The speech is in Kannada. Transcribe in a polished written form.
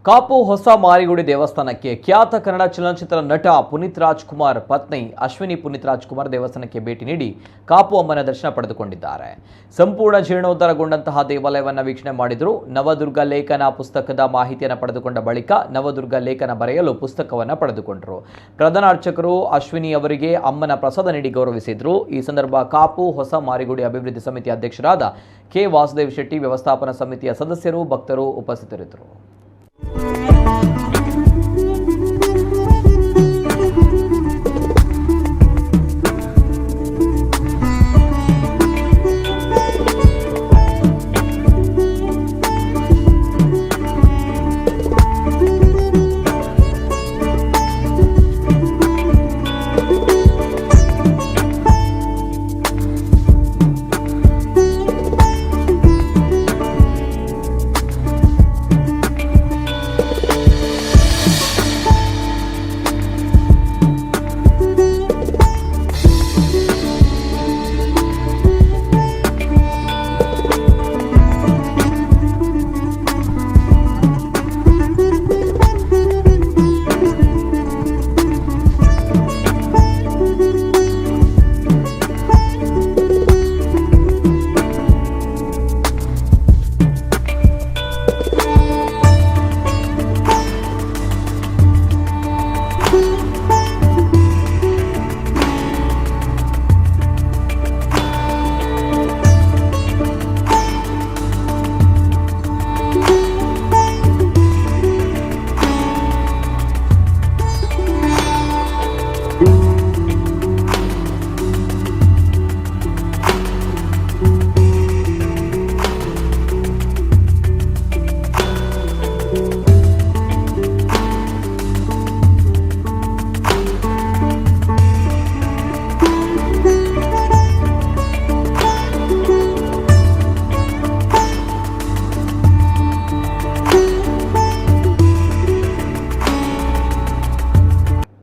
ಕಾಪು ಹೊಸ ಮಾರಿಗುಡಿ ದೇವಸ್ಥಾನಕ್ಕೆ ಖ್ಯಾತ ಕನ್ನಡ ಚಲನಚಿತ್ರ ನಟ ಪುನೀತ್ ರಾಜ್ಕುಮಾರ್ ಪತ್ನಿ ಅಶ್ವಿನಿ ಪುನೀತ್ ರಾಜ್ಕುಮಾರ್ ದೇವಸ್ಥಾನಕ್ಕೆ ಭೇಟಿ ನೀಡಿ ಕಾಪು ಅಮ್ಮನ ದರ್ಶನ ಪಡೆದುಕೊಂಡಿದ್ದಾರೆ. ಸಂಪೂರ್ಣ ಜೀರ್ಣೋದ್ಧಾರಗೊಂಡಂತಹ ದೇವಾಲಯವನ್ನು ವೀಕ್ಷಣೆ ಮಾಡಿದರು. ನವದುರ್ಗ ಲೇಖನ ಪುಸ್ತಕದ ಮಾಹಿತಿಯನ್ನು ಪಡೆದುಕೊಂಡ ಬಳಿಕ ನವದುರ್ಗ ಲೇಖನ ಬರೆಯಲು ಪುಸ್ತಕವನ್ನು ಪಡೆದುಕೊಂಡರು. ಪ್ರಧಾನ ಅರ್ಚಕರು ಅಶ್ವಿನಿ ಅವರಿಗೆ ಅಮ್ಮನ ಪ್ರಸಾದ ನೀಡಿ ಗೌರವಿಸಿದರು. ಈ ಸಂದರ್ಭ ಕಾಪು ಹೊಸ ಮಾರಿಗುಡಿ ಅಭಿವೃದ್ಧಿ ಸಮಿತಿ ಅಧ್ಯಕ್ಷರಾದ ಕೆ ವಾಸುದೇವ್ ಶೆಟ್ಟಿ, ವ್ಯವಸ್ಥಾಪನಾ ಸಮಿತಿಯ ಸದಸ್ಯರು, ಭಕ್ತರು ಉಪಸ್ಥಿತರಿದ್ದರು.